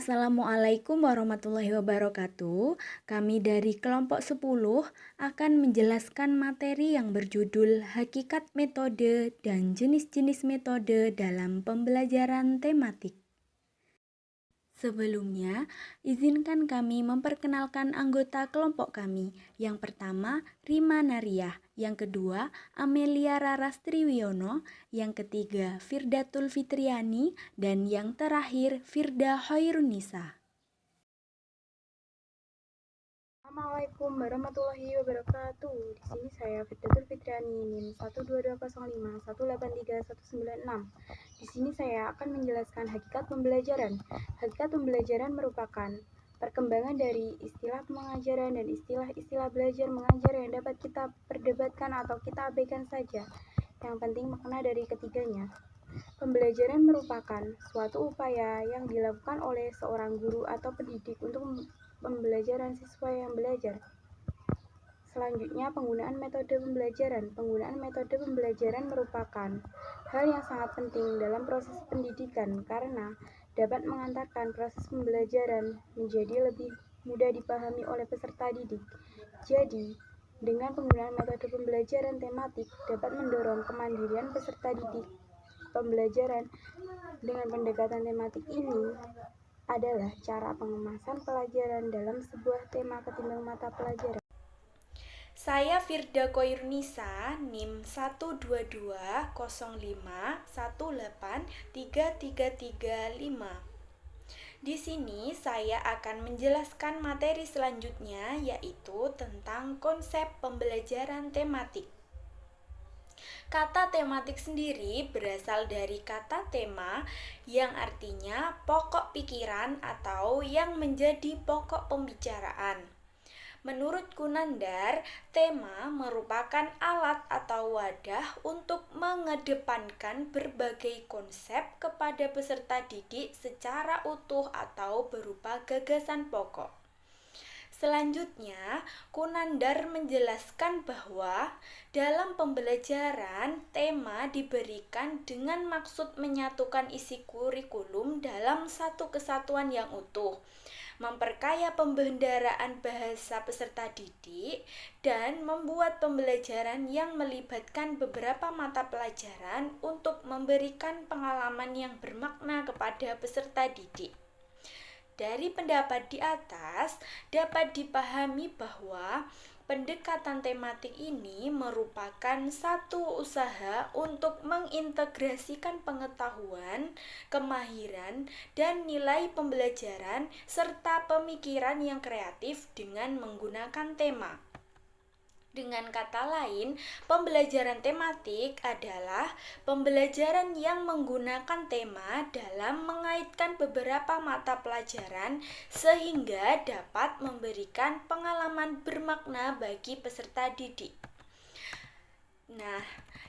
Assalamualaikum warahmatullahi wabarakatuh. Kami dari kelompok 10 akan menjelaskan materi yang berjudul Hakikat Metode dan Jenis-jenis Metode dalam Pembelajaran Tematik. Sebelumnya, izinkan kami memperkenalkan anggota kelompok kami. Yang pertama, Rima Nariah. Yang kedua, Amelia Rarastriwiono. Yang ketiga, Firdatul Fitriani. Dan yang terakhir, Firda Hoirunisa. Assalamualaikum warahmatullahi wabarakatuh. Di sini saya Firdatul Fitriani NIM 12205183196. Di sini saya akan menjelaskan hakikat pembelajaran. Hakikat pembelajaran merupakan perkembangan dari istilah pengajaran dan istilah-istilah belajar mengajar yang dapat kita perdebatkan atau kita abaikan saja. Yang penting makna dari ketiganya. Pembelajaran merupakan suatu upaya yang dilakukan oleh seorang guru atau pendidik untuk pembelajaran siswa yang belajar. Selanjutnya, penggunaan metode pembelajaran. Penggunaan metode pembelajaran merupakan hal yang sangat penting dalam proses pendidikan karena dapat mengantarkan proses pembelajaran menjadi lebih mudah dipahami oleh peserta didik. Jadi, dengan penggunaan metode pembelajaran tematik dapat mendorong kemandirian peserta didik. Pembelajaran dengan pendekatan tematik ini adalah cara pengemasan pelajaran dalam sebuah tema ketimbang mata pelajaran. Saya Firda Hoirunisa, NIM 12205183335. Di sini saya akan menjelaskan materi selanjutnya, yaitu tentang konsep pembelajaran tematik. Kata tematik sendiri berasal dari kata tema yang artinya pokok pikiran atau yang menjadi pokok pembicaraan. Menurut Kunandar, tema merupakan alat atau wadah untuk mengedepankan berbagai konsep kepada peserta didik secara utuh atau berupa gagasan pokok. Selanjutnya, Kunandar menjelaskan bahwa dalam pembelajaran, tema diberikan dengan maksud menyatukan isi kurikulum dalam satu kesatuan yang utuh, memperkaya pembendaraan bahasa peserta didik, dan membuat pembelajaran yang melibatkan beberapa mata pelajaran untuk memberikan pengalaman yang bermakna kepada peserta didik. Dari pendapat di atas, dapat dipahami bahwa pendekatan tematik ini merupakan satu usaha untuk mengintegrasikan pengetahuan, kemahiran, dan nilai pembelajaran serta pemikiran yang kreatif dengan menggunakan tema. Dengan kata lain, pembelajaran tematik adalah pembelajaran yang menggunakan tema dalam mengaitkan beberapa mata pelajaran sehingga dapat memberikan pengalaman bermakna bagi peserta didik. Nah,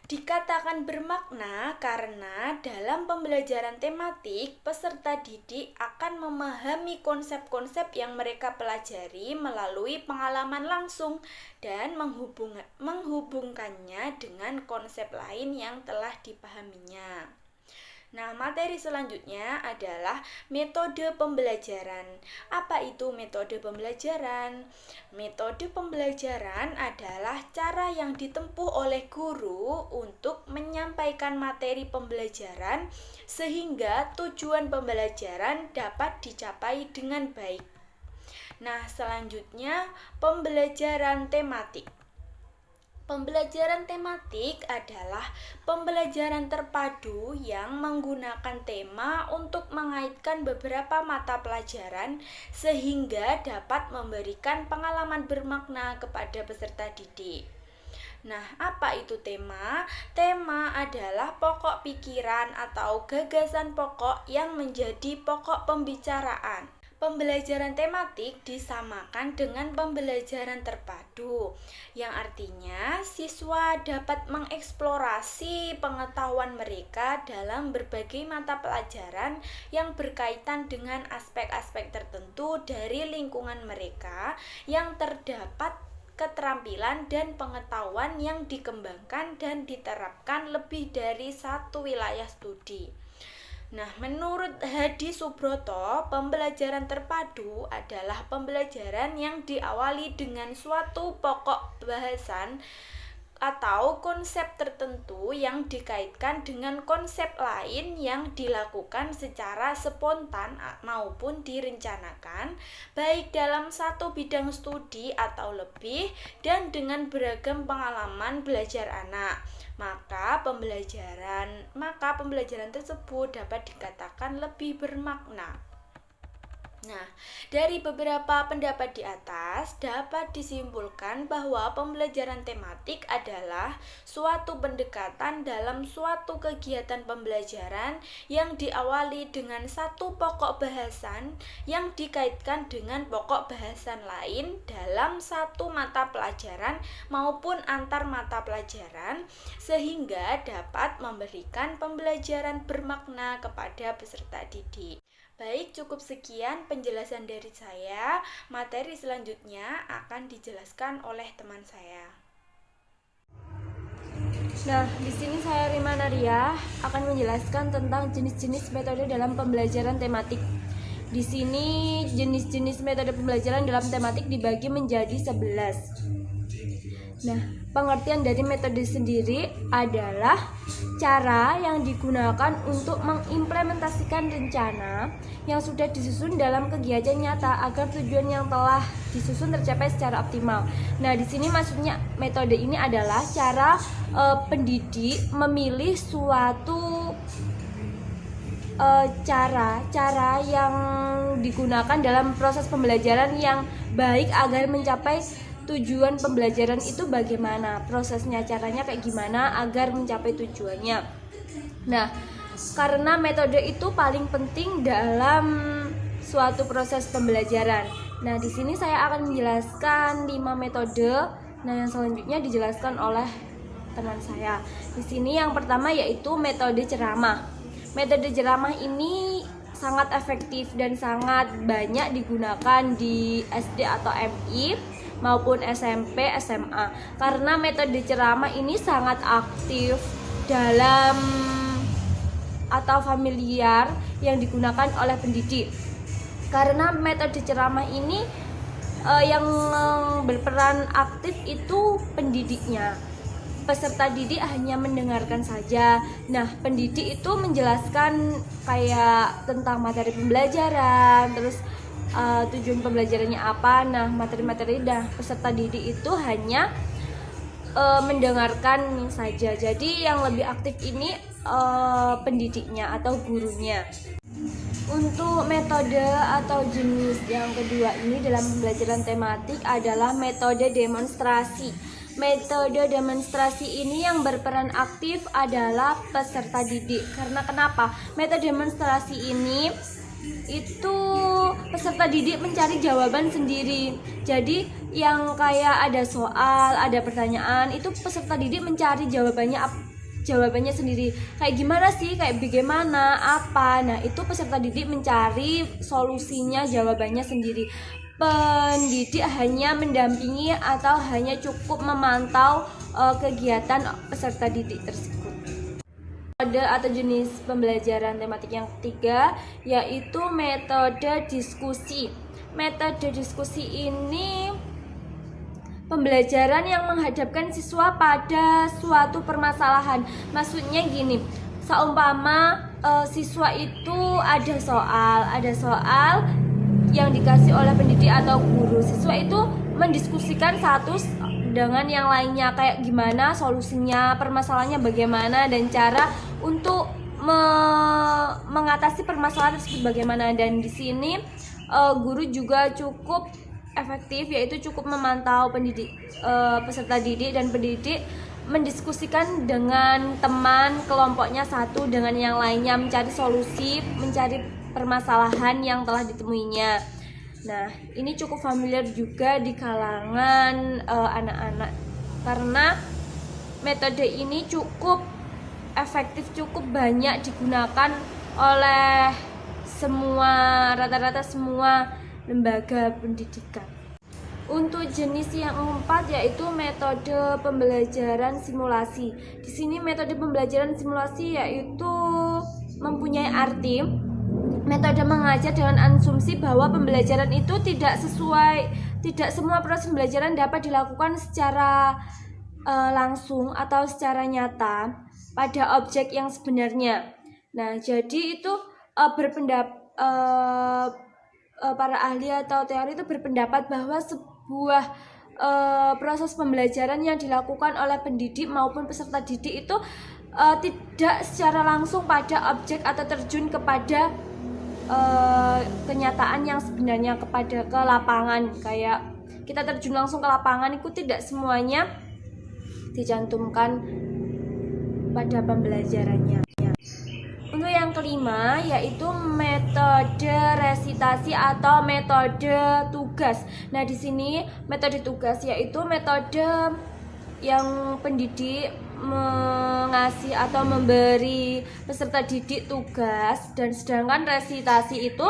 dikatakan bermakna karena dalam pembelajaran tematik, peserta didik akan memahami konsep-konsep yang mereka pelajari melalui pengalaman langsung dan menghubungkannya dengan konsep lain yang telah dipahaminya. Nah, materi selanjutnya adalah metode pembelajaran. Apa itu metode pembelajaran? Metode pembelajaran adalah cara yang ditempuh oleh guru untuk menyampaikan materi pembelajaran sehingga tujuan pembelajaran dapat dicapai dengan baik. Nah, selanjutnya pembelajaran tematik. Pembelajaran tematik adalah pembelajaran terpadu yang menggunakan tema untuk mengaitkan beberapa mata pelajaran sehingga dapat memberikan pengalaman bermakna kepada peserta didik. Nah, apa itu tema? Tema adalah pokok pikiran atau gagasan pokok yang menjadi pokok pembicaraan. Pembelajaran tematik disamakan dengan pembelajaran terpadu, yang artinya siswa dapat mengeksplorasi pengetahuan mereka dalam berbagai mata pelajaran yang berkaitan dengan aspek-aspek tertentu dari lingkungan mereka yang terdapat keterampilan dan pengetahuan yang dikembangkan dan diterapkan lebih dari satu wilayah studi. Nah, menurut Hadi Subroto, pembelajaran terpadu adalah pembelajaran yang diawali dengan suatu pokok bahasan atau konsep tertentu yang dikaitkan dengan konsep lain yang dilakukan secara spontan maupun direncanakan, baik dalam satu bidang studi atau lebih, dan dengan beragam pengalaman belajar anak. Maka pembelajaran tersebut dapat dikatakan lebih bermakna. Nah, dari beberapa pendapat di atas dapat disimpulkan bahwa pembelajaran tematik adalah suatu pendekatan dalam suatu kegiatan pembelajaran yang diawali dengan satu pokok bahasan yang dikaitkan dengan pokok bahasan lain dalam satu mata pelajaran maupun antar mata pelajaran, sehingga dapat memberikan pembelajaran bermakna kepada peserta didik. Baik, cukup sekian penjelasan dari saya. Materi selanjutnya akan dijelaskan oleh teman saya. Nah, di sini saya Rima Naria akan menjelaskan tentang jenis-jenis metode dalam pembelajaran tematik. Di sini jenis-jenis metode pembelajaran dalam tematik dibagi menjadi 11. Nah, pengertian dari metode sendiri adalah cara yang digunakan untuk mengimplementasikan rencana yang sudah disusun dalam kegiatan nyata agar tujuan yang telah disusun tercapai secara optimal. Nah, di sini maksudnya metode ini adalah cara pendidik memilih suatu cara yang digunakan dalam proses pembelajaran yang baik agar mencapai tujuan pembelajaran itu bagaimana, prosesnya, caranya kayak gimana agar mencapai tujuannya. Nah, karena metode itu paling penting dalam suatu proses pembelajaran. Nah, di sini saya akan menjelaskan 5 metode. Nah, yang selanjutnya dijelaskan oleh teman saya. Di sini yang pertama yaitu metode ceramah. Metode ceramah ini sangat efektif dan sangat banyak digunakan di SD atau MI maupun SMP, SMA, karena metode ceramah ini sangat aktif dalam atau familiar yang digunakan oleh pendidik. Karena metode ceramah ini yang berperan aktif itu pendidiknya. Peserta didik hanya mendengarkan saja. Nah, pendidik itu menjelaskan kayak tentang materi pembelajaran, terus tujuan pembelajarannya apa. Nah, materi-materi peserta didik itu hanya mendengarkan saja. Jadi yang lebih aktif ini pendidiknya atau gurunya. Untuk metode atau jenis yang kedua ini dalam pembelajaran tematik adalah metode demonstrasi. Metode demonstrasi ini yang berperan aktif adalah peserta didik. Karena kenapa? Metode demonstrasi ini itu peserta didik mencari jawaban sendiri. Jadi yang kayak ada soal, ada pertanyaan, itu peserta didik mencari jawabannya sendiri. Kayak gimana sih, kayak bagaimana, apa. Nah, itu peserta didik mencari solusinya, jawabannya sendiri. Pendidik hanya mendampingi atau hanya cukup memantau kegiatan peserta didik tersebut. Metode atau jenis pembelajaran tematik yang ketiga yaitu metode diskusi. Metode diskusi ini pembelajaran yang menghadapkan siswa pada suatu permasalahan. Maksudnya gini, seumpama siswa itu ada soal yang dikasih oleh pendidik atau guru. Siswa itu mendiskusikan satu dengan yang lainnya, kayak gimana solusinya, permasalahannya bagaimana, dan cara untuk mengatasi permasalahan tersebut bagaimana. Dan di sini guru juga cukup efektif, yaitu cukup memantau peserta didik, dan pendidik mendiskusikan dengan teman kelompoknya satu dengan yang lainnya, mencari solusi, mencari permasalahan yang telah ditemuinya. Nah, ini cukup familiar juga di kalangan anak-anak karena metode ini cukup efektif, cukup banyak digunakan oleh rata-rata semua lembaga pendidikan. Untuk jenis yang keempat yaitu metode pembelajaran simulasi. Di sini metode pembelajaran simulasi yaitu mempunyai arti metode mengajar dengan asumsi bahwa pembelajaran itu tidak semua proses pembelajaran dapat dilakukan secara langsung atau secara nyata pada objek yang sebenarnya. Nah, jadi itu para ahli atau teori itu berpendapat bahwa sebuah proses pembelajaran yang dilakukan oleh pendidik maupun peserta didik itu tidak secara langsung pada objek atau terjun kepada kenyataan yang sebenarnya, ke lapangan. Kayak kita terjun langsung ke lapangan itu tidak semuanya dicantumkan pada pembelajarannya. Untuk yang kelima yaitu metode resitasi atau metode tugas. Nah, di sini metode tugas yaitu metode yang pendidik mengasih atau memberi peserta didik tugas, dan sedangkan resitasi itu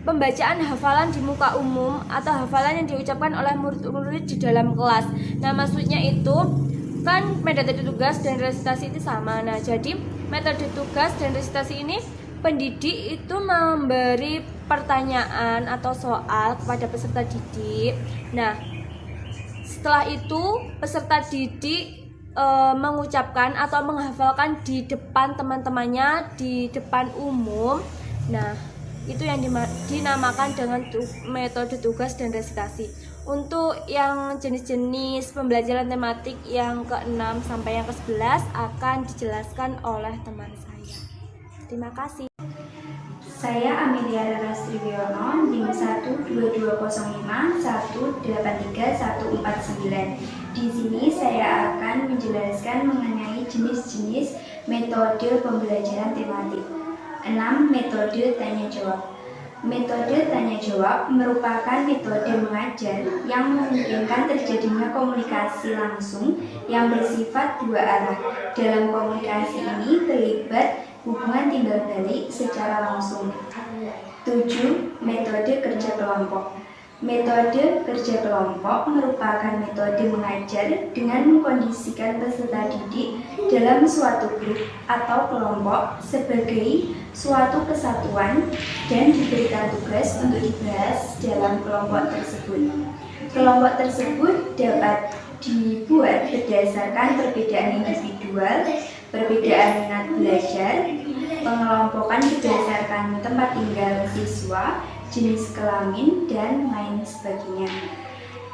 pembacaan hafalan di muka umum atau hafalan yang diucapkan oleh murid-murid di dalam kelas. Nah, maksudnya itu kan metode tugas dan resitasi itu sama. Nah, jadi metode tugas dan resitasi ini pendidik itu memberi pertanyaan atau soal kepada peserta didik. Nah, setelah itu peserta didik mengucapkan atau menghafalkan di depan teman-temannya, di depan umum. Nah, itu yang dinamakan dengan metode tugas dan resitasi. Untuk yang jenis-jenis pembelajaran tematik yang ke-6 sampai yang ke-11 akan dijelaskan oleh teman saya. Terima kasih. Saya Amelia Rara Striwiono, NIM 12205183149. Di sini saya akan menjelaskan mengenai jenis-jenis metode pembelajaran tematik. 6. Metode tanya jawab. Metode tanya jawab merupakan metode mengajar yang memungkinkan terjadinya komunikasi langsung yang bersifat dua arah. Dalam komunikasi ini terlibat hubungan timbal balik secara langsung. 7. Metode kerja kelompok. Metode kerja kelompok merupakan metode mengajar dengan mengkondisikan peserta didik dalam suatu grup atau kelompok sebagai suatu kesatuan dan diberikan tugas untuk dibahas dalam kelompok tersebut. Kelompok tersebut dapat dibuat berdasarkan perbedaan individual, perbedaan minat belajar, pengelompokan berdasarkan tempat tinggal siswa, jenis kelamin, dan lain sebagainya.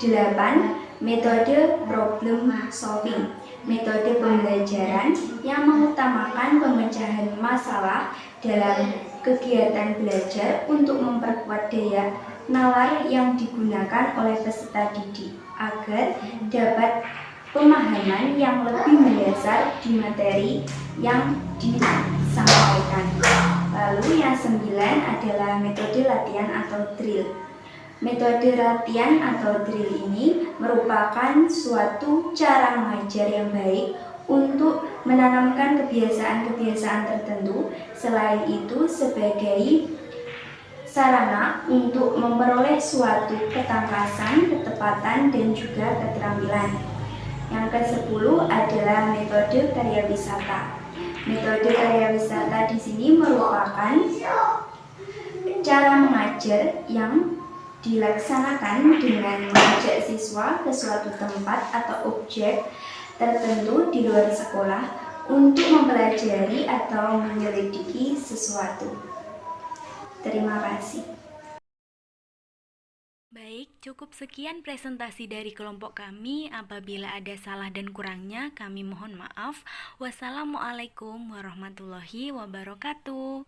8. Metode problem solving. Metode pembelajaran yang mengutamakan pemecahan masalah dalam kegiatan belajar untuk memperkuat daya nalar yang digunakan oleh peserta didik agar dapat pemahaman yang lebih mendasar di materi yang disampaikan. Lalu yang 9 adalah metode latihan atau drill. Metode latihan atau drill ini merupakan suatu cara mengajar yang baik untuk menanamkan kebiasaan-kebiasaan tertentu. Selain itu sebagai sarana untuk memperoleh suatu ketangkasan, ketepatan, dan juga keterampilan. Yang ke-10 adalah metode karya wisata. Metode karya wisata di sini merupakan cara mengajar yang dilaksanakan dengan mengajak siswa ke suatu tempat atau objek tertentu di luar sekolah untuk mempelajari atau menyelidiki sesuatu. Terima kasih. Baik, cukup sekian presentasi dari kelompok kami. Apabila ada salah dan kurangnya, kami mohon maaf. Wassalamualaikum warahmatullahi wabarakatuh.